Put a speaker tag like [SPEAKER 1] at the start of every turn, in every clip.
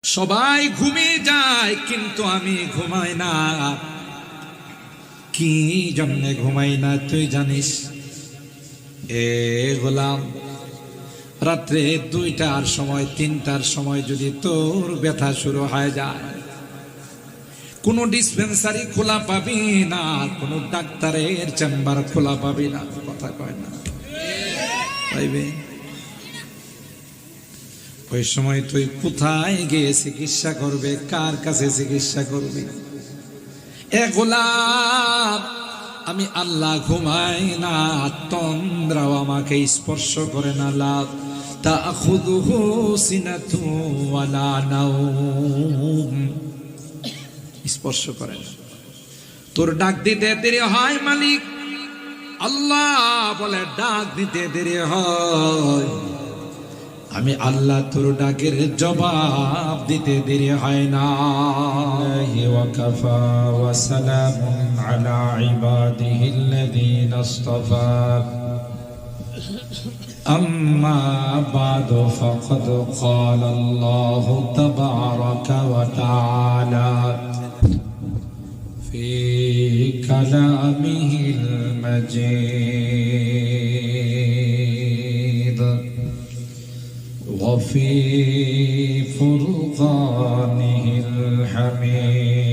[SPEAKER 1] সবাই ঘুমিয়ে যায় কিন্তু আমি ঘুমাই না। কি জন্যে ঘুমাই না তুই জানিস? এ গোলাম, রাত্রে 2টার সময় 3টার সময় যদি তোর ব্যথা শুরু হয়ে যায়, কোনো ডিসপেন্সারি খোলা পাবি না, কোনো ডাক্তারের চেম্বার খোলা পাবি না। কথা কয় না পাইবে? ওই সময় তুই কোথায় গিয়ে চিকিৎসা করবে? কার কাছে চিকিৎসা করবি? এ গোলাম, আমি আল্লাহ ঘুমাই না, তন্দ্রাও আমাকে স্পর্শ করে না। লাভ তাখুযুহু সিনাতু ওয়ালা নাওম, স্পর্শ করে না। তোর ডাক দিতে দেরি হয় মালিক আল্লাহ বলে, ডাক দিতে দেরি হয়, আমি আল্লাহ তোর ডাকের জবাব দিতে দেরি হয় না। ওয়া কাফা ওয়া সালামুন আলা ইবাদিহিল্লাযীনা ইসতাফা, আম্মা বা'দু ফাকাদ ক্বালা আল্লাহু তাবারাকা ওয়া তাআলা ফি কালামিহিল মাজিদ وفي فرقانه الحميد.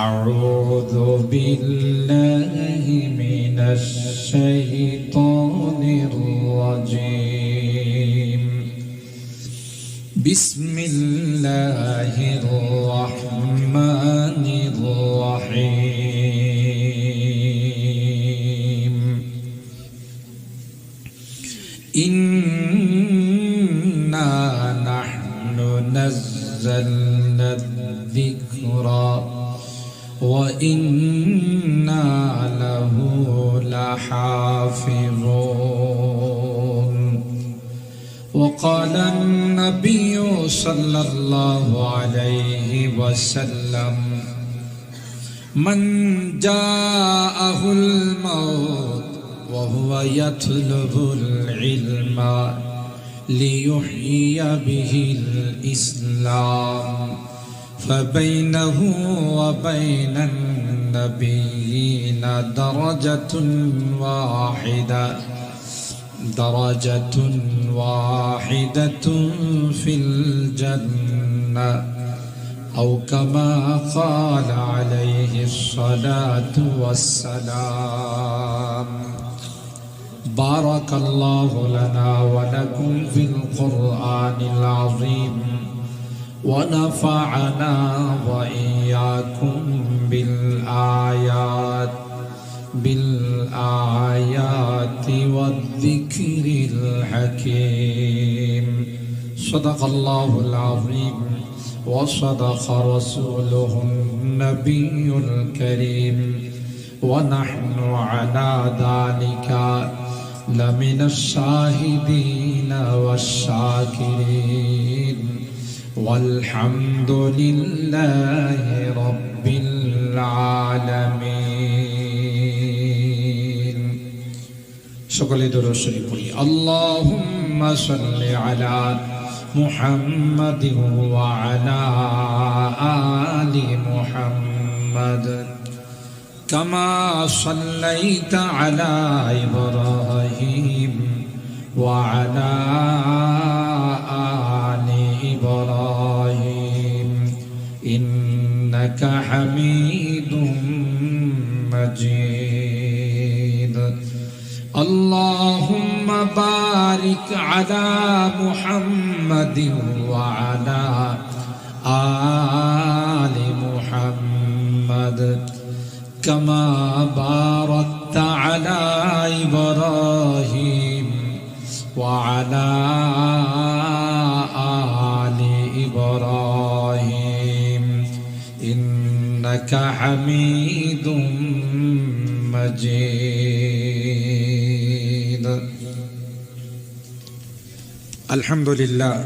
[SPEAKER 1] أعوذ بالله من الشيطان الرجيم. بسم الله الرحمن الرحيم. إنا نحن نزلنا الذكر وإنا له لحافظون. وقال النبي صلى الله عليه وسلم من جاءه الموت وهو يطلب العلم ليحيي به الإسلام فبينه وبين النبيين درجة واحدة في الجنة أو كما قال عليه الصلاة والسلام. بارك الله لنا ولكم في القرآن العظيم ونفعنا وإياكم بالآيات والذكر الحكيم. صدق الله العظيم وصدق رسوله النبي الكريم ونحن على ذلك لمن الشاهدين والشاكرين والحمد لله رب العالمين. সকলে দরুদ শরীফ পড়ি। আল্লাহুম্মা সাল্লি আলা মুহাম্মাদিন ওয়া আলা আলি মুহাম্মাদ كما صليت على إبراهيم وعلى آل إبراهيم إنك حميد مجيد. اللهم بارك على محمد وعلى آل محمد كما باركت على إبراهيم وعلى آل إبراهيم إنك حميد مجيد. الحمد لله.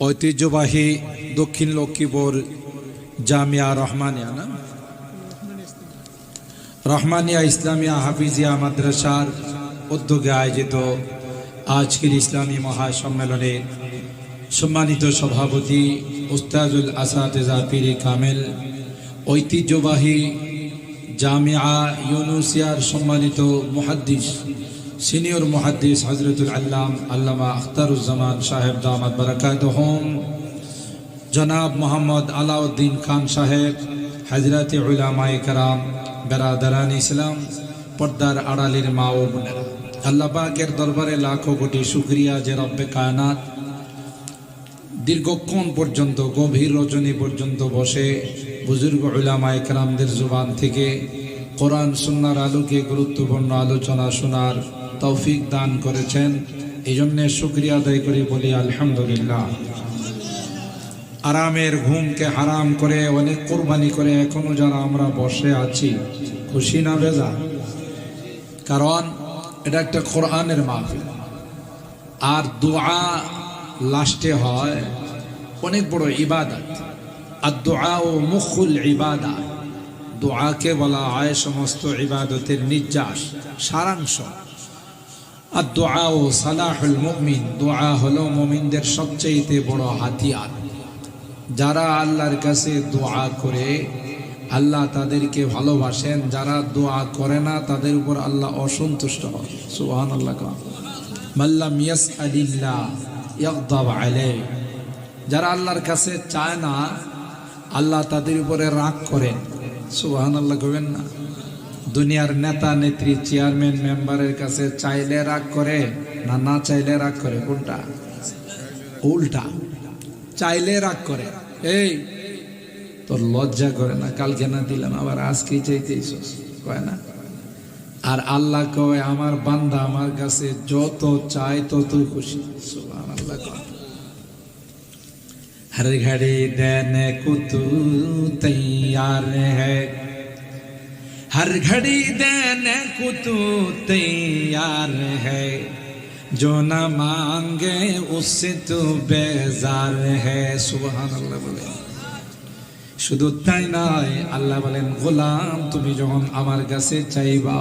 [SPEAKER 1] ঐতিহ্যবাহী দক্ষিণ লক্ষ্মীপুর জামিয়া রহমানিয়া না রহমানিয়া ইসলামিয়া হাফিজিয়া মাদ্রাসার উদ্যোগে আয়োজিত আজকের ইসলামী মহাসম্মেলনে সম্মানিত সভাপতি উস্তাজুল আসাতিজা পীরে কামেল, ঐতিহ্যবাহী জামিয়া ইউনুসিয়ার সম্মানিত মুহাদ্দিস, সিনিয়র মুহাদ্দিস হযরতুল আল্লামা আখতারুজ্জামান সাহেব দামাত বারাকাতুহুম, জনাব মোহাম্মদ আলাউদ্দিন খান সাহেব, হযরতে উলামায়ে কেরাম, বেরাদারান ইসলাম, পর্দার আড়ালের মা ও বোনেরা, আল্লাহ পাকের দরবারে লাখো কোটি শুকরিয়া যে রব্বে কায়নাত দীর্ঘক্ষণ পর্যন্ত, গভীর রজনী পর্যন্ত বসে বুজুর্গ উলামায়ে কেরামদের জুবান থেকে কোরআন সুন্নাহর আলোকে গুরুত্বপূর্ণ আলোচনা শোনার তৌফিক দান করেছেন। এই জন্য শুকরিয়া আদায় করি, বলি আলহামদুলিল্লাহ। আরামের ঘুমকে হারাম করে অনেক কোরবানি করে এখনো যারা আমরা বসে আছি, খুশি না বেজার? কারণ এটা একটা কোরআনের মাহফিল, আর দোয়া লাস্টে হয় অনেক বড় ইবাদত। আর দোয়া ও মুখুল ইবাদত, দোয়াকে বলা হয় সমস্ত ইবাদতের নির্যাস, সারাংশ। আর দোয়া ও সালাহুল মুমিন, দোয়া হলো মুমিনদের সবচেয়ে বড় হাতিয়ার। যারা আল্লাহর কাছে দোয়া করে আল্লাহ তাদেরকে ভালোবাসেন, যারা দোয়া করে না তাদের উপর আল্লাহ অসন্তুষ্ট হন। সুবহানাল্লাহ। মাল্লাম ইয়াসআলিল্লাহ ইয়াগদাব আলাইহি, যারা আল্লাহর কাছে চায় না আল্লাহ তাদের উপরে রাগ করেন। সুবহানাল্লাহ কইবেন না? দুনিয়ার নেতা নেত্রী, চেয়ারম্যান, মেম্বারের কাছে চাইলে রাগ করে না, না চাইলে রাগ করে? কোনটা? উল্টা, চাইলে রাগ করে। এই তোর লজ্জা করে না? কালকে না দিলাম, আবার আজকেই চাইতেইছ, কয় না? আর আল্লাহ কয় আমার বান্দা আমার কাছে যত চায় তত খুশি। সুবহানাল্লাহ। हर घड़ी देने को तू तैयार है, हर घड़ी देने को तू तैयार है, जो न मांगे उससे तू बेजार है। सुबहानाल्लाह বলে। শুধু তাই নয়, আল্লাহ বলেন গোলাম তুমি যখন আমার কাছে চাইবা,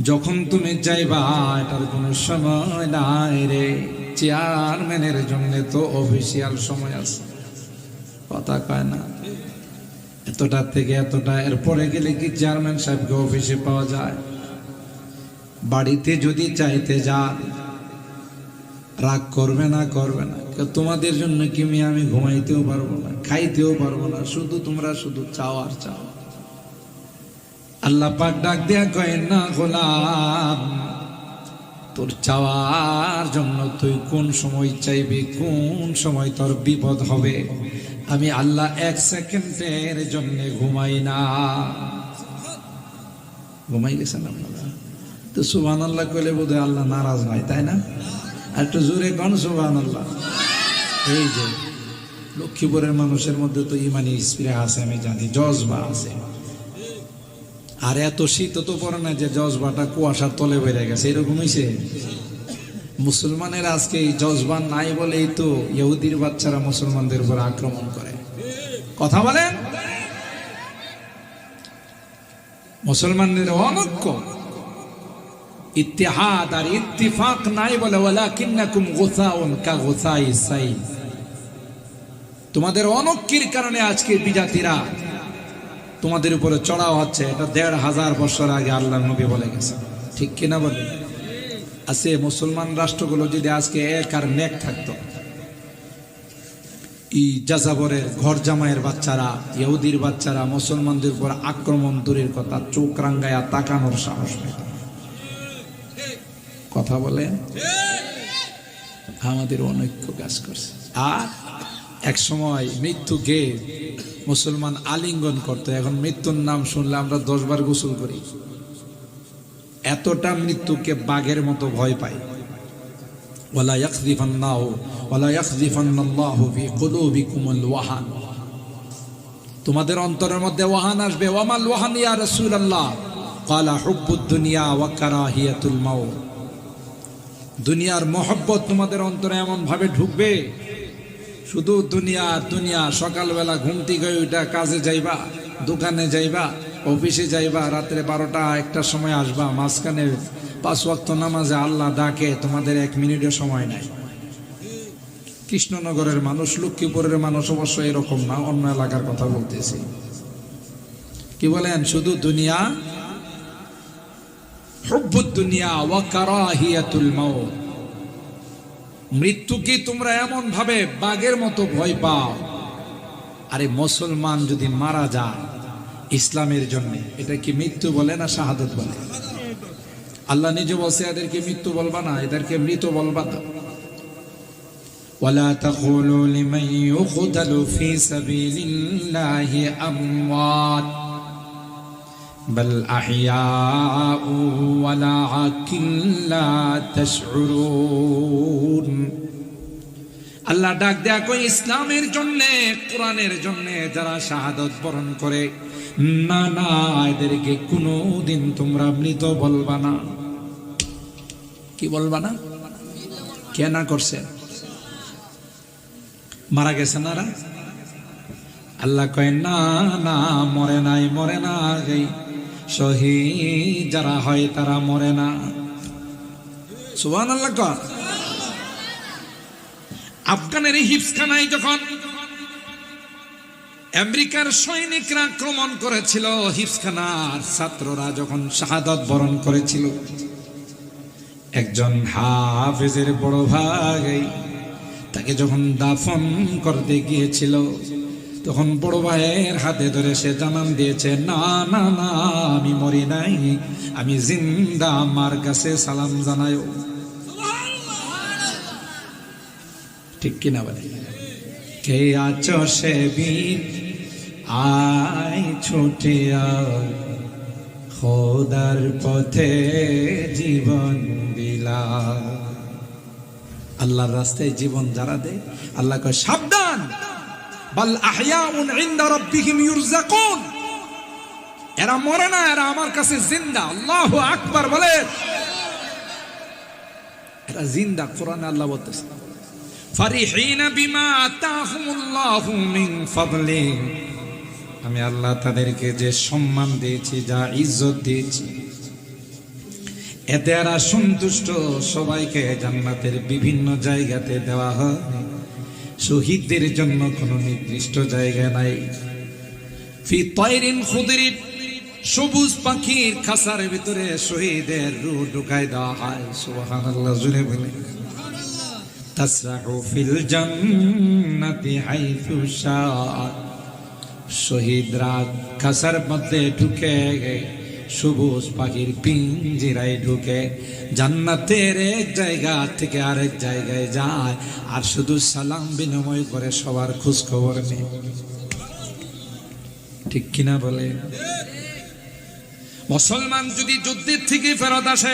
[SPEAKER 1] যখন তুমি চাইবা, এটার কোনো সময় নাই রে। চেয়ারম্যানের জন্য তো অফিসিয়াল সময় আছে, কথা কয় না? এতটা থেকে এতটা, এরপরে গেলে কি চেয়ারম্যান সাহেবকে অফিসে পাওয়া যায়? বাড়িতে যদি চাইতে যান, রাগ করবে না? করবে না? তোমাদের জন্য কি আমি ঘুমাইতেও পারবো না, খাইতেও পারবো না, শুধু তোমরা শুধু চাও আর চাও। আল্লাহ পাক ডাক দেয়া কয় না গোলাম, তোর চাওয়ার জন্য তুই কোন সময় চাইবি, কোন সময় তোর বিপদ হবে, আমি আল্লাহ এক সেকেন্ডের জন্য ঘুমাই না। ঘুমাই গেছেন আপনারা তো? সুবহানাল্লাহ কইলে বোধহয় আল্লাহ নারাজ হয়, তাই না? আর একটু জোরে কোন সুবহানাল্লাহ। এই যে লক্ষ্মীপুরের মানুষের মধ্যে তো ইমানি স্পিরিট আছে, আমি জানি, জজবা আছে। আর এত শীত তো পড়ে না যে জজবাটা কুয়াশার তলে বেড়ে গেছে, এরকম হয়েছে। মুসলমানের আজকে এই জজবা নাই বলেই তো ইহুদির বাচ্চারা মুসলমানদের উপর আক্রমণ করে। কথা বলেন? মুসলমানদের অনৈক্য, ইত্তেহাদ আর ইত্তিফাক নাই বলে ওয়ালাকিন্নাকুম গুসাউন কা গুসাইস সাইল। তোমাদের অনৈক্যের কারণে আজকে বিজাতিরা তোমাদের উপরে চড়াও হচ্ছে। এটা ১৫০০ বছর আগে আল্লাহর নবী বলে গেছে, ঠিক কিনা বলে? আছে মুসলমান রাষ্ট্রগুলো যদি আজকে এক আর নেক থাকতো, এই যাযাবরের ঘর জামাইয়ের বাচ্চারা, ইহুদির বাচ্চারা মুসলমানদের উপর আক্রমণ দূরের কথা, চোখ রাঙ্গায়া তাকানোর সাহস পেত। কথা বলে? আমাদের অনৈক্য কাজ করছে। আর এক সময় মৃত্যুকে মুসলমান আলিঙ্গন করতো, এখন মৃত্যুর নাম শুনলে আমরা ১০ বার গোসল করি। এতটা মৃত্যুকে বাঘের মতো ভয় পাই। ওয়ালা ইয়াখযিফান্নাহু ওয়ালা ইয়াখযিফান্নাল্লাহু ফি কুলুবিকুমুল ওয়াহান, তোমাদের অন্তরের মধ্যে ওয়াহান আসবে। ওয়ামাল ওয়াহান ইয়া রাসূলুল্লাহ? ক্বালা হুব্বুদ দুনিয়া ওয়া কারাহিয়াতুল মাউত, দুনিয়ার মহব্বত তোমাদের অন্তরে এমন ভাবে ঢুকবে, শুধু দুনিয়া দুনিয়া। সকালবেলা ঘুম থেকে ওইটা কাজে যাইবা, দোকানে যাইবা, অফিসে যাইবা, রাত্রে ১২টা ১টার সময় আসবা, মাঝখানে 5 ওয়াক্ত নামাজে আল্লাহ ডাকে, তোমাদের 1 মিনিটও সময় নাই। কৃষ্ণনগরের মানুষ, লক্ষ্মীপুরের মানুষ অবশ্য এরকম না, অন্য এলাকার কথা বলতেছি। কি বলেন? শুধু দুনিয়া, হুব্বুদ দুনিয়া ওয়া কারাহিয়াতুল মাউত। মৃত্যুকে তোমরা এমন ভাবে বাঘের মতো ভয় পাও। আরে মুসলমান যদি মারা যায় ইসলামের জন্য, এটা কি মৃত্যু বলে না শাহাদাত বলে? আল্লাহ নিজে বলছে এদেরকে মৃত্যু বলবা না, এদেরকে মৃত বলবা না। ওয়ালা তাকুলু লিমান ইউকতালু ফি সাবিলিল্লাহি আমওয়াত বাল আহইয়াউ ওয়ালাকিন লা তাশউরুন। আল্লাহ ডাক দেয়া কই ইসলামের জন্য, কোরআনের জন্য যারা শাহাদাত বরণ করে, না না, এদেরকে কোনোদিন তোমরা মৃত বলবা না। কি বলবা না? কে না করছে? মারা গেছে না? আল্লাহ কয় না না, মরে নাই, মরে না। শহীদ যারা হয় তারা মরে না। সুবহানাল্লাহ। কর আফগানের হিফজখানায় যখন আমেরিকার সৈনিকরা আক্রমণ করেছিল, হিফজখানার ছাত্ররা যখন শাহাদাত বরণ করেছিল, একজন হাফেজের বড় ভাই তাকে যখন দাফন করতে গিয়েছিল, তখন বড় ভাইয়ের হাতে ধরে সে জানান দিয়েছে, না না না, আমি মরি নাই, আমি জিন্দা, আমার কাছে সালাম জানায়ো। ঠিক কিনা বলে? কে আছো সে বীর আয় ছুটে আয়, খোদার পথে জীবন দিলা। আল্লাহর রাস্তায় জীবন যারা দেয়, আল্লাহ কয় সাবধান, বাল আহইয়াউন ইনদা রাব্বিহিম ইউরযাকুন। এরা মরে না, এরা আমার কাছে জিন্দা। আল্লাহু আকবার বলে, এরা জিন্দা। কোরআনে আল্লাহ বলতেছে, ফারিহিনা বিমা আতাহুমুল্লাহু মিন ফাদলি। আমি আল্লাহ তাদেরকে যে সম্মান দিয়েছি, যা ইজ্জত দিয়েছি, এতে এরা সন্তুষ্ট। সবাইকে জান্নাতের বিভিন্ন জায়গাতে দেওয়া হয়, শহীদদের জন্য কোনো নির্দিষ্ট জায়গা নাই। ফি তায়রিন খুদরিন, সবুজ পাখির খাঁচার ভিতরে শহীদের রূহ ঢুকায় দেওয়া হয়। সুবহানাল্লাহ, জুড়ে বলে। তাসরাহু ফিল জান্নাতি হাইথু শাআত। শহীদরা খাঁচার মধ্যে ঢুকে, সবুজ পাখির পিঞ্জিরায় ঢুকে জান্নাতের এক জায়গা থেকে আরেক জায়গায় যায়, আর শুধু সালাম বিনিময় করে, সবার খোঁজ খবর নেই। ঠিক কিনা বলে? মুসলমান যদি যুদ্ধের থেকে ফেরত আসে,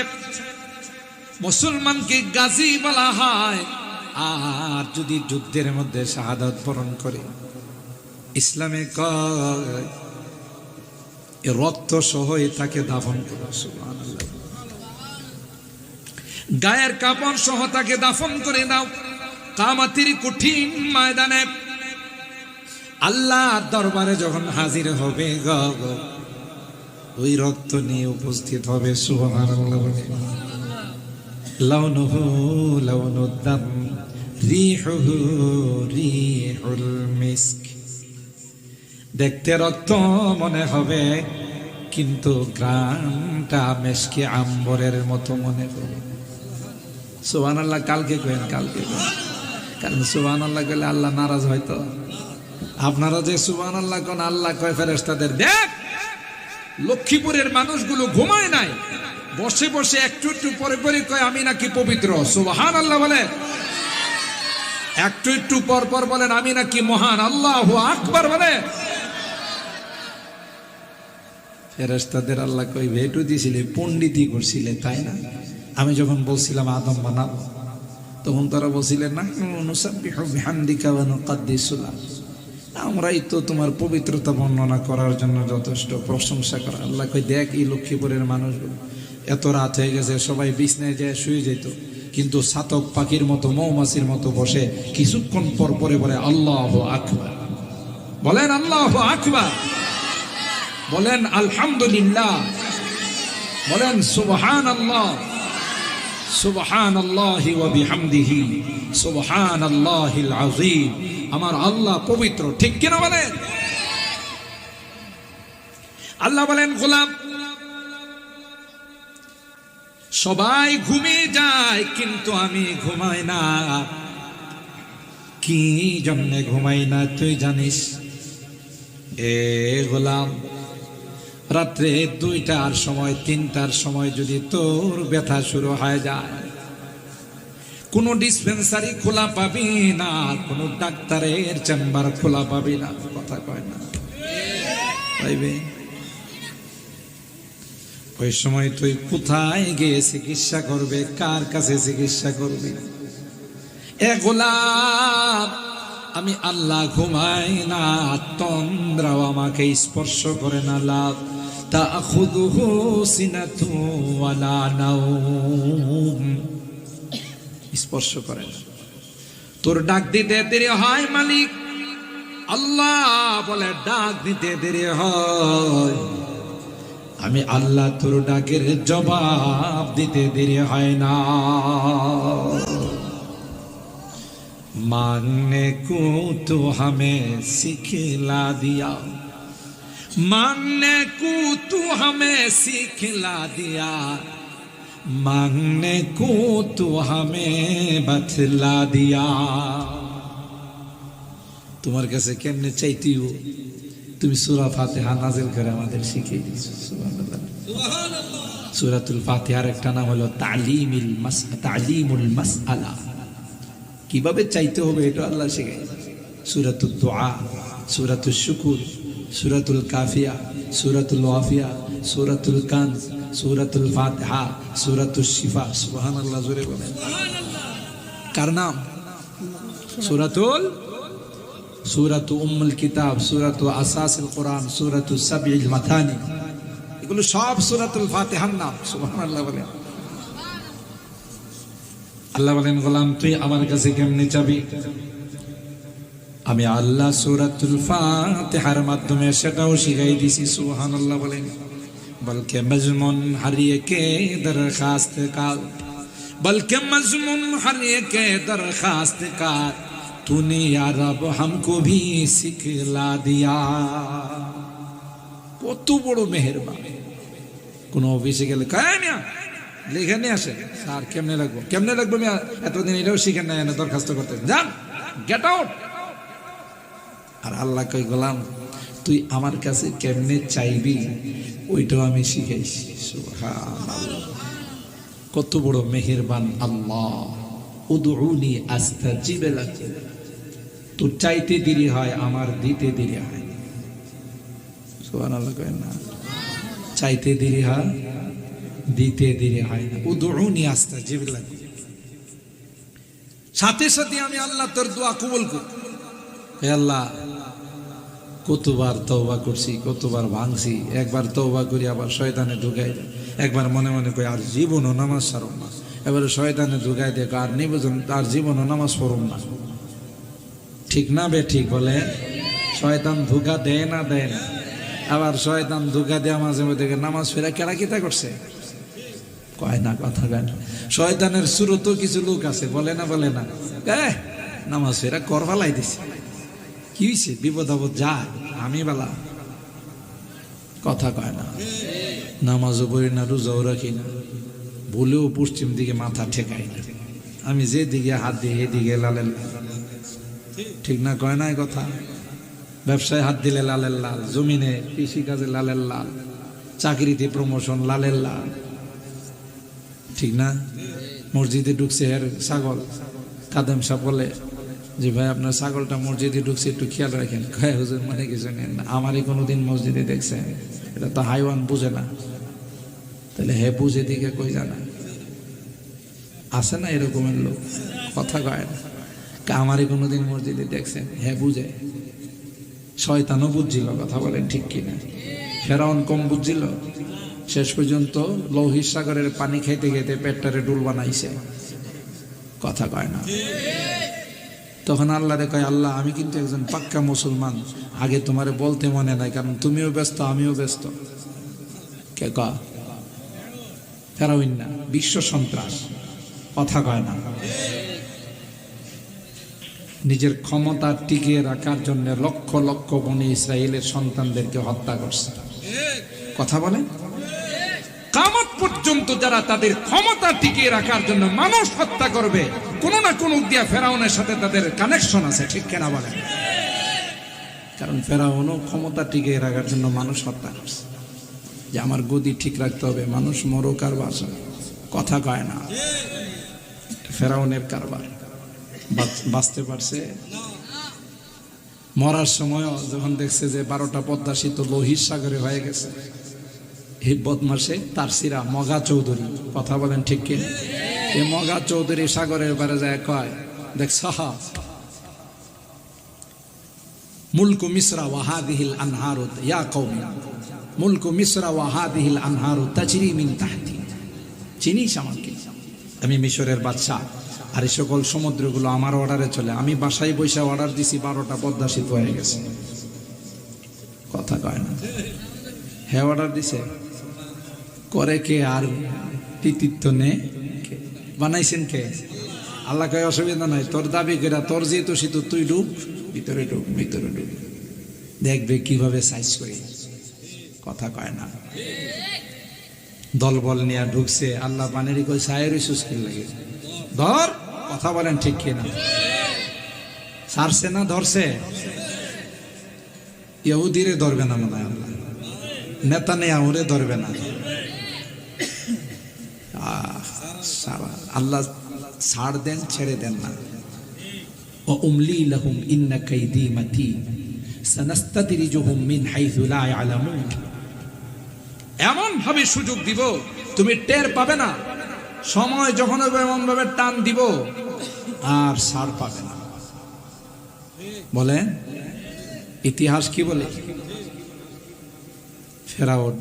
[SPEAKER 1] মুসলমানকে গাজী বলা হয়। আর যদি যুদ্ধের মধ্যে শাহাদাত বরণ করে, ইসলামে কয় রক্ত সহই তাকে দাফন করা। সুবহানাল্লাহ। গায়ের কাপড় সহ তাকে দাফন করে দাও। কিয়ামতের কঠিন ময়দানে আল্লাহর দরবারে যখন হাজির হবে, ওই রক্ত নিয়ে উপস্থিত হবে। সুবহানাল্লাহ। লাউনুহু লাউনুদ দাম, রিহুহু রিহুল মিস্ক। দেখতে রক্ত মনে হবে, কিন্তু গ্রামটা মেশকে আম্বরের মতো মনে হবে। সুবহানাল্লাহ। কালকে কইেন, কালকে কইেন, কারণ সুবহানাল্লাহ কইলে আল্লাহ নারাজ হয়তো। আপনারা যে সুবহানাল্লাহ কোন, আল্লাহ কয় ফেরেশতাদের, দেখ লক্ষ্মীপুরের মানুষগুলো ঘুমায় নাই, বসে বসে একটু একটু পরে পরে কয় আমি নাকি পবিত্র। সুবহানাল্লাহ বলে। একটু একটু পর পর বলেন আমি নাকি মহান। আল্লাহু আকবার বলে। ফেরেশতাদের আল্লাহ কই, ভেটু দিছিলে, পণ্ডিতি করছিলে, তাই না? আমি যখন বলছিলাম আদম বানাবো, তখন তারা বলছিলেন না, নুসাব্বিহু বিহামদিকা ওয়া নুকাদ্দিসু লাক। আমরাই তো তোমার পবিত্রতা বর্ণনা করার জন্য যথেষ্ট, প্রশংসা করা। আল্লাহ কই, দেখ এই লক্ষ্মীপুরের মানুষগুলো, এত রাত হয়ে গেছে, সবাই বিছনায় যায় শুয়ে যেত, কিন্তু ছাতক পাখির মতো, মৌমাছির মতো বসে কিছুক্ষণ পর পরে বলে আল্লাহু আকবার। বলেন আল্লাহু আকবার, বলেন আলহামদুলিল্লাহ, বলেন সুবহানাল্লাহ। সুবহানাল্লাহি ওয়া বিহামদিহি সুবহানাল্লাহিল আযীম। আমার আল্লাহ পবিত্র, ঠিক কিনা বলেন? আল্লাহ বলেন, গোলাম সবাই ঘুমিয়ে যায় কিন্তু আমি ঘুমাই না। কি জন্য ঘুমাই না তুই জানিস? এ গোলাম, রাত্রে 2টার সময় 3টার সময় যদি তোর ব্যথা শুরু হয়ে যায়, কোনো ডিসপেন্সারি খোলা পাবি না, কোনো ডাক্তারের চেম্বার খোলা পাবি না। কথা কয় না পাইবে? ওই সময় তুই কোথায় গিয়ে চিকিৎসা করবে? কার কাছে চিকিৎসা করবি? এ গোলাম, আমি আল্লাহ ঘুমাই না, তন্দ্রাও আমাকে স্পর্শ করে না। লাভ তাখুযুহু সিনাতু ওয়ালা নাওম, স্পর্শ করে না। তোর ডাক দিতে দেরি হয় মালিক আল্লাহ বলে, ডাক দিতে দেরি হয়, আমি আল্লাহ তোর ডাকের জবাব দিতে দেরি হয় না। मांगने को तो हमें सिखला दिया, मांगने को तो हमें सिखला दिया, मांगने को तो हमें बतला दिया। তোমার কাছে কেমনে চাইতেও তুমি সূরা ফাতিহা নাযিল করে আমাদের শিখিয়ে দিয়েছো। সুবহানাল্লাহ, সুবহানাল্লাহ। সূরাতুল ফাতিহার একটা নাম হলো তালিমুল মাসআলা, কিভাবে চাইতে হবে এটা আল্লাহ শেখায়। সূরাতুদ দুআ, সূরাতুশ শুকুর, সূরাতুল কাফিয়া, সূরাতুল ওয়াফিয়া, সূরাতুল কানজ, সূরাতুল ফাতিহা, সূরাতুশ শিফা। সুবহানাল্লাহ, জোরে বলেন সুবহানাল্লাহ। কার নাম? সূরাতু উম্মুল কিতাব, সূরাতু আসাসিল কোরআন, সূরাতু সাবঈল মাথানি, এগুলো সব সূরাতুল ফাতিহার নাম। সুবহানাল্লাহ বলেন। আল্লাহ বলেন, গোলাম তুই আমার কাছে কেমনে যাবি? আমি আল্লাহ সূরাতুল ফাতিহার মাধ্যমে সেটাও শিখাই দিছি। সুবহানাল্লাহ বলেন। বলকে মজমুন হারিয়ে কে দরখাস্ত কাল, বলকে মজমুন হারিয়ে কে দরখাস্ত কাল, तूने या रब हमको भी सिखला दिया। কত বড় মেহেরবান। কোন অফিসে গেলে কয় মিয়া লিখে নিয়ে আসে, স্যার কেমনে লাগবো, কেমনে লাগবো মিয়া, এতদিন এটাও শিখেন না, এনে দরখাস্ত করতে যান, গেট আউট। আর আল্লাহ কই, গোলাম তুই আমার কাছে কেমনে চাইবি ওইটাও আমি শিখাইছি। সুবহানাল্লাহ, কত বড় মেহেরবান আল্লাহ। উদউনি আস্তাজিব লাকুম, তোর চাইতে দেরি হয়, আমার দিতে দেরি হয়। সুবহানাল্লাহ কয় না? চাইতে দেরি হয়, দিতে দেরি হয় না। উদউনি আস্তাজিব লাকুম, সাথে সাথে আমি আল্লাহ তোর দোয়া কবুল করি। হে আল্লাহ, কতবার তওবা করছি, কতবার ভাঙছি, একবার তওবা করি আবার শয়তানে ঢুকাই দেয়, একবার মনে মনে কই আর জীবনও নামাজ ছাড়ব না, এবারে শয়তানে ঢুকাই দেয় আর নিবেদন আর জীবনও নামাজ পড়ব না। ঠিক না বে ঠিক বলে? শয়তান ধোঁকা দেয় না, দেয় না? আবার শয়তান ধোঁকা দেওয়া মাঝে মধ্যে নামাজ ফেরা কেরা কিতা করছে, কয় না, কথা কয় না। শয়তানের সুরতও কিছু লোক আছে, বলে না, বলে না, নামাজ ফেরা করবালাই দিছে, কি হয়েছে, বিপদ আপদ যায়, আমি বেলা, কথা কয় না। নামাজও পড়ি না, রোজাও রাখি না, ভুলেও পশ্চিম দিকে মাথা ঠেকাই না, আমি যে দিকে হাত দিই এদিকে লালের লাল। ঠিক না, কয় না কথা? ব্যবসায় হাত দিলে লালের লাল, জমিনে কৃষিকাজে লালের লাল, চাকরিতে প্রমোশন লালের লাল। ঠিক না? মসজিদে ঢুকছে এর ছাগল, কাদেম সাহেব বলে যে ভাই আপনার ছাগলটা মসজিদে ঢুকছে, একটু খেয়াল রাখেন। কয় হুজুর মানে কিছু নেন না, আমারই কোনোদিন মসজিদে দেখছেন? এটা তো হাইওয়ান বুঝে না, তাহলে হে বুঝে দিকে কই জানা আছে না এরকমের লোক, কথা কয় না। আমারই কোনোদিন মসজিদে দেখছেন? হ্যাঁ বুঝে। শয়তানও বুঝছিল, কথা বলেন ঠিক কিনা? ফেরাউন কম বুঝছিল? শেষ পর্যন্ত লৌহিত সাগরের পানি খাইতে খাইতে পেটটারে ডুল বানাইছে, কথা কয় না? তখন আল্লাহ রে কয়, আল্লাহ আমি কিন্তু একজন পাক্কা মুসলমান, আগে তোমারে বলতে মনে নাই, কারণ তুমিও ব্যস্ত আমিও ব্যস্ত। কে কয়? ফেরাউন না, বিশ্ব সন্ত্রাস, কথা কয় না। নিজের ক্ষমতা টিকিয়ে রাখার জন্য লক্ষ লক্ষ বনি ইসরায়েলের সন্তানদেরকে হত্যা করছে। কথা বলেন, কিয়ামত পর্যন্ত যারা তাদের ক্ষমতা টিকিয়ে রাখার জন্য মানুষ হত্যা করবে, কোন না কোন দিয়া ফেরাউনের সাথে তাদের কানেকশন আছে, ঠিক কিনা বলেন? কারণ ফেরাউনও ক্ষমতা টিকিয়ে রাখার জন্য মানুষ হত্যা করছে, যে আমার গদি ঠিক রাখতে হবে, মানুষ মরুক আর বাঁচা, কথা কয় না। ফেরাউনের কারবার, বাঁচতে পারছে। মরার সময় যখন দেখছে যে 12টা পদ্মা সেতু লোহিত সাগরে হয়ে গেছে, এই বদমাসে তার সিরা মগা চৌধুরী, কথা বলেন ঠিক কি? এই মগা চৌধুরী সাগরের পারে যায় কয়, দেখছ মুলকু মিসরা ওয়া হাযিহিল আনহারু ইয়া কওমি, মুলকু মিসরা ওয়া হাযিহিল আনহারু তাজরি মিন তাহতি। চিনিস আমাকে? আমি মিশরের বাদশা, আর এই সকল সমুদ্রগুলো আমার অর্ডারে চলে। আমি বাসায় বৈশা অর্ডার দিছি, 12টা পদ্মা সেতু হয়ে গেছে, কথা কয় না। হ্যাঁ অর্ডার দিছে, করে কে? আর কৃতিত্ব নে বানাইছেন কে? আল্লাহ কয় অসুবিধা নাই, তোর দাবি কেরা, তোর যেহেতু সেতু তুই ডুব, ভিতরে ডুব, ভিতরে ডুব, দেখবে কিভাবে সাইজ করি, কথা কয় না। দলবল নিয়ে ঢুকছে, আল্লাহ পানিরই কই সায়ের সুস্কিল লাগে ধর, কথা বলেন ঠিক কিনা? সারছে না ধরছে? ইহুদিরে ধরবে না মনে হয় আল্লাহ, নেতা নেয়াউরে ধরবে না। আল্লাহ ছাড় দেন, ছেড়ে দেন না। ও উমলি লাহুম ইন্না কাইদি মাতিন সানাস্তাদরিজুহুম মিন হাইথু লা ইয়ালামুন। এমন ভাবে সুযোগ দিব তুমি টের পাবে না, সময় যখন হবে এমন ভাবে টান দিব আর ছাড় পাবে না। বলেন ইতিহাস কি বলে? ফেরাউন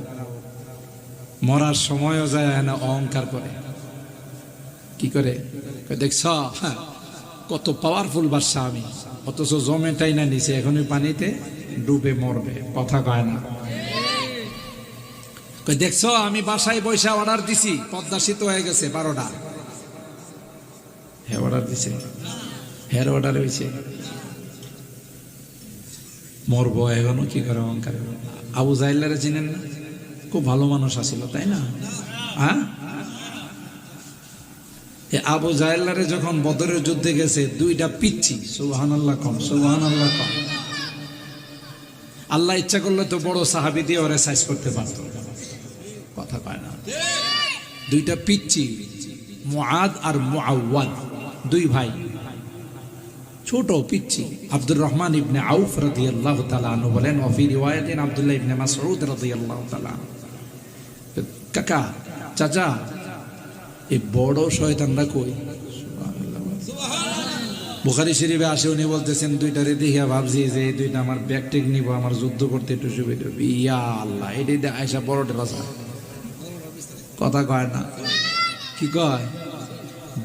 [SPEAKER 1] মরার সময়ও যায় না, অহংকার করে। কি করে? দেখছ কত পাওয়ারফুল বাদশা আমি, অথচ জমেটাই না নিচে, এখনই পানিতে ডুবে মরবে, কথা কয় না। দেখছ আমি বাসায় বৈশা অর্ডার দিছি, পদ্মা সেতু হয়ে গেছে 12টা। হ্যাঁ অর্ডার দিছে, হ্যাঁ অর্ডার হয়েছে, মরবো এখনো। কি করে অহংকার? আবু জাহেলের চিনেন না? খুব ভালো মানুষ আছিল, তাই না? হ্যাঁ, আবু জাহেলারে যখন বদরের যুদ্ধে গেছে, 2টা পিচ্ছি, সুবহানাল্লাহ কম, সুবহানাল্লাহ কম। আল্লাহ ইচ্ছা করলে তো বড় সাহাবী দিয়ে ওরে সাইজ করতে পারত, কথা কয় না। 2টা পিচ্ছি, মুআদ আর মুআওয়াদ, 2 ভাই, ছোট পিচ্ছি। আব্দুর রহমান ইবনে আউফ রাদিয়াল্লাহু তাআলা আনহু বলেন, ওয়া ফি রিওয়ায়াতিন আব্দুল্লাহ ইবনে মাসউদ রাদিয়াল্লাহু তাআলা, কাকা চাচা এই বড় শয়তানরা কই? বুখারী শরীফে আসে, উনি বলতেছেন 2টারে দেখিয়া ভাবছি যে এই 2টা আমার ব্যাগটেক নিব, আমার যুদ্ধ করতে একটু সুবিধা হবে। ইয়া আল্লাহ, এটাই আয়সা বড়টা রাজা, কথা কয় না। কি কয়?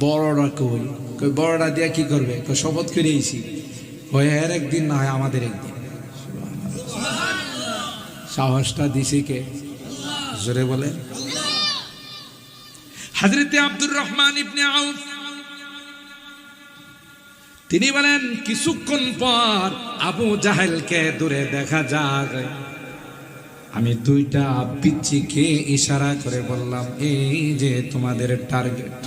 [SPEAKER 1] বড়টা কই? কই বড়টা দিয়া কি করবে? কই শপথ করে আইছি, হয় এর একদিন না হয় আমাদের একদিন। সাহসটা দিছে কে? জোরে বলে। হযরতে আব্দুর রহমান ইবনে আউফ তিনি বলেন, কিছুক্ষণ পর আবু জাহেলকে দূরে দেখা যায়। আমি 2টা পিচ্চিকে ইশারা করে বললাম, এই যে তোমাদের টার্গেট।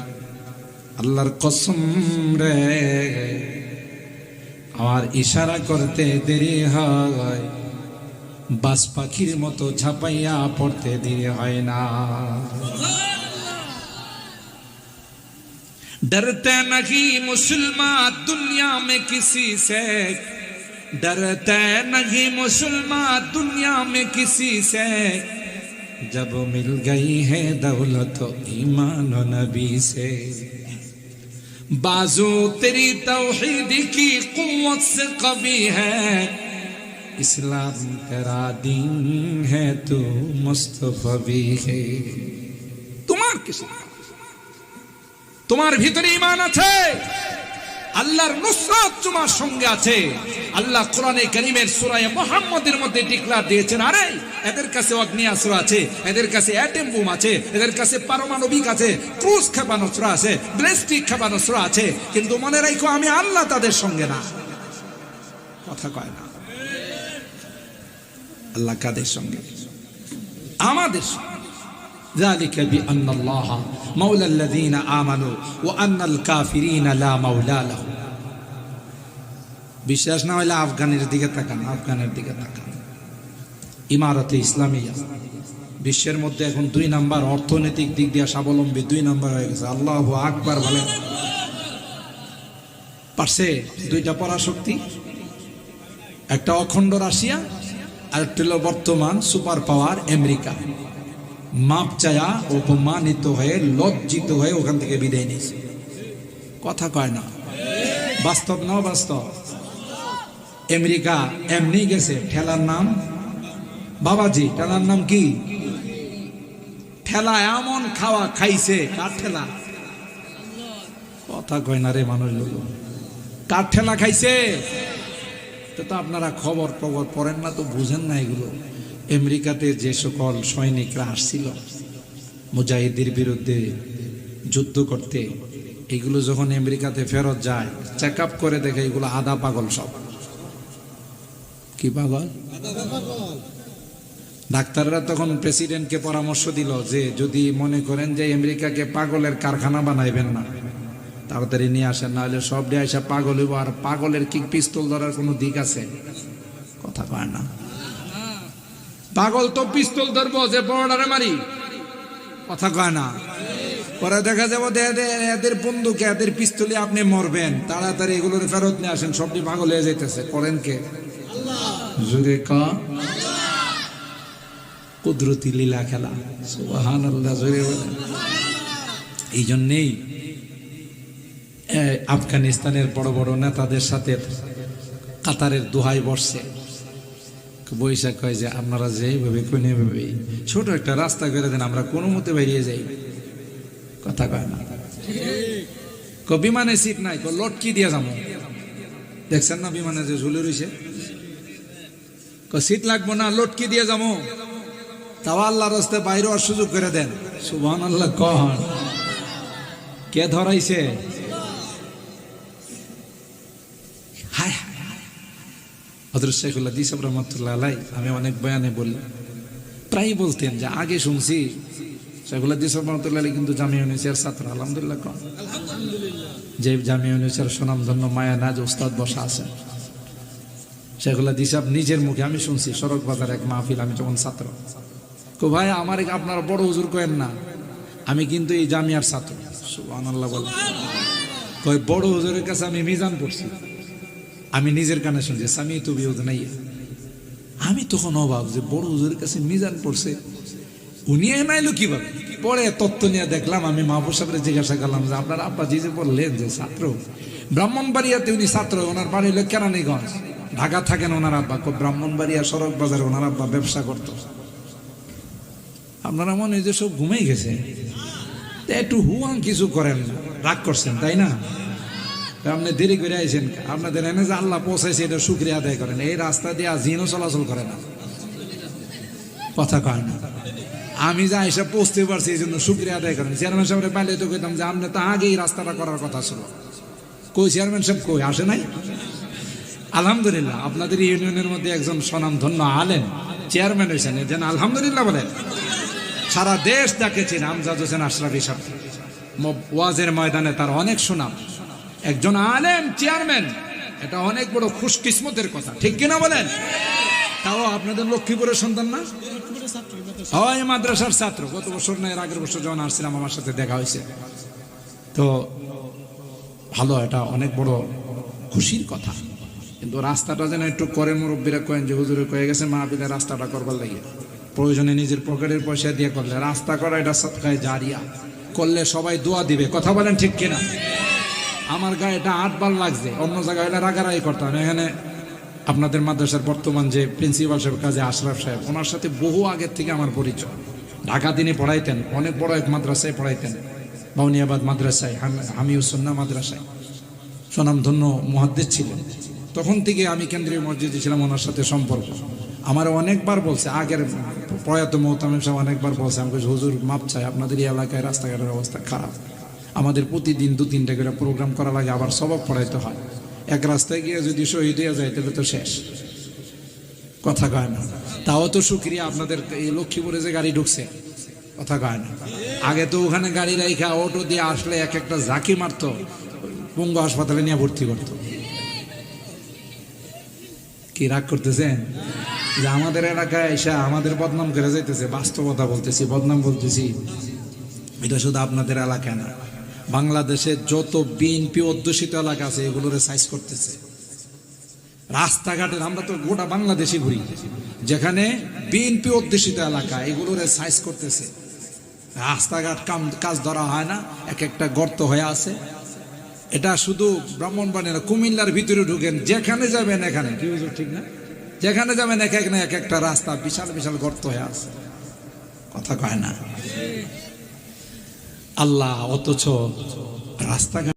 [SPEAKER 1] আল্লাহর কসম রে, আমার ইশারা করতে দেরি হয়, বাস পাখির মতো ঝাপাইয়া পড়তে দেরি হয় না। डरते नहीं मुसलमान दुनिया में किसी से, डरते नहीं मुसलमान दुनिया में किसी से, जब मिल गई है दौलत ईमान नबी से, बाजू तेरी तौहीद की कुव्वत से कवी है, इस्लाम तेरा दीन है तू मुस्तफा भी है। तुम्हार किसी, তোমার ভিতরে ঈমান আছে, আল্লাহর নুসরাত তোমার সঙ্গে আছে। আল্লাহ কোরআনে কারীমের সূরা মুহাম্মদের মধ্যে ডিক্লার দিয়েছেন, আরে এদের কাছে অগ্নিয়াস্ত্র আছে, এদের কাছে অ্যাটম বোম আছে, এদের কাছে পারমাণবিক আছে, ক্রুজ ক্ষেপণাস্ত্র আছে, ব্যালিস্টিক ক্ষেপণাস্ত্র আছে, কিন্তু মনে রাখো আমি আল্লাহ তাদের সঙ্গে না। কথা কয় না। আল্লাহ কাদের সঙ্গে? আমাদের সঙ্গে। ذلك بأن الله مولى الذين آمنوا وأن الكافرين لا مولى لهم। বিশ্বাস না হলে আফগানের দিকে তাকান, আফগানের দিকে তাকান। ইমারতে ইসলামিয়া বিশ্বের মধ্যে এখন 2 নাম্বার, অর্থনৈতিক দিক দিয়ে স্বাবলম্বী 2 নাম্বার হয়ে গেছে। আল্লাহু আকবার বলেন। পারছে 2টা পরাশক্তি, একটা অখণ্ড রাশিয়া আর একটা হলো বর্তমান সুপার পাওয়ার আমেরিকা। মাপ চায়া অপমানিত হয়ে লজ্জিত হয়ে ওখান থেকে বিদায় নিয়েছে। কথা কয় না। বাস্তব না বাস্তব? আমেরিকা এমনি গেছে, ঠেলার নাম বাবাজি, ঠেলার নাম কি? ঠেলা এমন খাওয়া খাইছে। কার ঠেলা? কথা কয় না রে মানুষ লোক। কার ঠেলা খাইছে? তো আপনারা খবর পড়েন না, তো বুঝেন না এগুলো। আমেরিকাতে যে সকল সৈনিকরা আসছিল মুজাহিদের বিরুদ্ধে যুদ্ধ করতে, এগুলো যখন আমেরিকাতে ফেরত যায়, চেক আপ করে দেখে এগুলো আধা পাগল সব। কি পাগল? ডাক্তাররা তখন প্রেসিডেন্টকে পরামর্শ দিল যে যদি মনে করেন যে আমেরিকাকে পাগলের কারখানা বানাইবেন না, তাড়াতাড়ি নিয়ে আসেন, না হলে সব দিয়ে আসা পাগল হইব। আর পাগলের কি পিস্তল ধরার কোনো দিক আছে? কথা কয় না। পাগল তো পিস্তল ধরবো যে বর্ডারে মারি। কথা কয় না। পরে দেখা যাবো এদের বন্দুকে এদের পিস্তলে আপনি মরবেন। তাড়াতাড়ি এগুলোর ফেরত নিয়ে আসেন, সবটি পাগল হয়ে যাইতেছে। করেন কে? জোরে কা কুদরতি লীলা খেলা। সুবহানাল্লাহ, জোরে বলেন। এই জন্যেই আফগানিস্তানের বড় বড় নেতাদের সাথে কাতারের দোহাই বসছে, বৈশাখ কয় যে আপনারা যেভাবে কোনে ভাবে ছোট একটা রাস্তা করে দেন, আমরা কোনো মতে বেরিয়ে যাই। কথা কয় না। বিমানে সিট নাই, লটকি দিয়ে যাবো। দেখছেন না বিমানে যে ঝুলে রয়েছে? সিট লাগবো না, লটকি দিয়ে যাবো। তাও আল্লাহ রাস্তায় বাইরে আর সুযোগ করে দেন। সুবহানাল্লাহ। কন কে ধরাইছে? হযরত শাইখুল হাদিস রাহমাতুল্লাহ আলাইহি, আমি অনেক বয়ানে বলি, প্রায় বলতেন যে আগে শুনছি শাইখুল হাদিস রাহমাতুল্লাহ আলাইহি কিন্তু জামিয়া ইউনিভার্সিটির ছাত্র। আলহামদুলিল্লাহ। কোন যে জামিয়া ইউনিভার্সিটির সুনামধন্য মায়ানাজ উস্তাদ বসা আছেন, শাইখুল হাদিস নিজের মুখে আমি শুনছি সড়ক বাজার এক মাহফিল, আমি যখন ছাত্র। কো ভাই আমার আপনারা বড় হুজুর কয়েন না, আমি কিন্তু এই জামিয়ার ছাত্র। সুবহানাল্লাহ বলে। কয় বড় হুজুরের কাছে আমি মিজান পড়ছি। আমি নিজের কানে শুনছি, সামি তো বিউদ নাই। আমি তখন অবাক যে বড় হুজুরের কাছে মিজান পড়ছে, উনি এনাইলো কিভাবে? পরে তত্ত্ব নিয়ে দেখলাম, আমি মাহবুব সাহেবের জিজ্ঞাসা করলাম যে আপনার আব্বা জি যে বললেন যে ছাত্র, ব্রাহ্মণবাড়িয়াতে উনি ছাত্র, ওনার বাড়ি হলো কেরানীগঞ্জ, ঢাকা থাকেন ওনার আব্বা। ব্রাহ্মণবাড়িয়া সড়ক বাজারে ওনার আব্বা ব্যবসা করতো। আপনারা মনে হয় যে সব ঘুমেই গেছে, একটু হুয়াং কিছু করেন না, রাগ করছেন তাই না? আপনি দেরি করে আইছেন, আপনাদের এনে যে আল্লাহ পৌঁছাইছে এটা শুকরিয়া আদায় করেন। এই রাস্তা দিয়ে জিনও চলাচল করে না। কথা কয় না। আমি যা এসে পৌঁছতে পারছি এই জন্য শুকরিয়া আদায় করেন। চেয়ারম্যান সাহেবের পাইলে তো কইতাম যে আপনি তো আগেই রাস্তাটা করার কথা ছিল। কই চেয়ারম্যান সাহেব কই? আসে নাই? আলহামদুলিল্লাহ, আপনাদের ইউনিয়নের মধ্যে একজন স্বনামধন্য আলেম চেয়ারম্যান হয়েছেন, এর জন্য আলহামদুলিল্লাহ বলেন। সারা দেশ দেখেছেন আমজাদ হোসেন আশরাফি সাহেব, ওয়াজের ময়দানে তার অনেক সুনাম। একজন আলেম চেয়ারম্যান, এটা অনেক বড় খুশকিসমতের কথা, ঠিক কিনা বলেন? তাও আপনাদের লক্ষ্মীপুরের সন্তান না? হয় মাদ্রাসার ছাত্র। গত বছর না এর আগের বছর যখন আসছিলাম আমার সাথে দেখা হয়েছে। তো ভালো, এটা অনেক বড় খুশির কথা। কিন্তু রাস্তাটা যেন একটু করে, মুরব্বীরা কয়েন যে হুজুরে কয়ে গেছে মাহফিলে রাস্তাটা করবার লাগে, প্রয়োজনে নিজের পকেটের পয়সা দিয়ে করলে। রাস্তা করা এটা সদকায়ে জারিয়া, করলে সবাই দোয়া দিবে। কথা বলেন ঠিক কিনা? আমার গায়ে এটা 8 বার লাগছে, অন্য জায়গায় হলে রাগারাগি করতাম। এখানে আপনাদের মাদ্রাসার বর্তমান যে প্রিন্সিপাল সাহেব কাজী আশরাফ সাহেব, ওনার সাথে বহু আগের থেকে আমার পরিচয়। ঢাকা তিনি পড়াইতেন, অনেক বড় এক মাদ্রাসায় পড়াইতেন, বাউনিয়াবাদ মাদ্রাসায়, হামিউস সুন্নাহ মাদ্রাসায়। স্বনামধন্য মুহাদ্দিস ছিলেন। তখন থেকে আমি কেন্দ্রীয় মসজিদে ছিলাম, ওনার সাথে সম্পর্ক। আমার অনেকবার বলছে, আগের প্রয়াত মোহতামিম সাহেব অনেকবার বলছে, আমি বলছি হুজুর মাপ চাই, আপনাদের এই এলাকায় রাস্তাঘাটের অবস্থা খারাপ, আমাদের প্রতিদিন 2-3টা করে প্রোগ্রাম করা লাগে, আবার সবক পড়াইতে হয়। এক রাস্তায় গিয়ে যদি শহীদ হয়ে যায় তাহলে তো শেষ, কথা কয় না। তাও তো শুক্রিয়া আপনাদের এই লক্ষ্মীপুরে যে গাড়ি ঢুকছে, কথা কয় না। আগে তো ওখানে গাড়ি রাইখা অটো দিয়ে আসলে এক একটা ঝাঁকি মারতো, পঙ্গু হাসপাতালে নিয়ে ভর্তি করতো। কি রাগ করতেছেন যে আমাদের এলাকায় এসে আমাদের বদনাম করে যাইতেছে? বাস্তবতা বলতেছি, বদনাম বলতেছি। এটা শুধু আপনাদের এলাকা না, বাংলাদেশের যত বিএনপি অধ্যুষিত এলাকা আছে এগুলোর সাইজ করতেছে। রাস্তাঘাটের আমরা তো গোটা বাংলাদেশে ঘুরি, যেখানে বিএনপি অধ্যুষিত এলাকা এগুলোর সাইজ করতেছে। রাস্তাঘাট কাজ ধরা হয় না, এক একটা গর্ত হয়ে আছে। এটা শুধু ব্রাহ্মণবাড়িয়া, কুমিল্লার ভিতরে ঢুকেন, যেখানে যাবেন এখানে, কি হুজুর ঠিক না, যেখানে যাবেন এক এক না এক একটা রাস্তা বিশাল বিশাল গর্ত হয়ে আছে, কথা কয় না। আল্লাহ, অথচ রাস্তাঘাট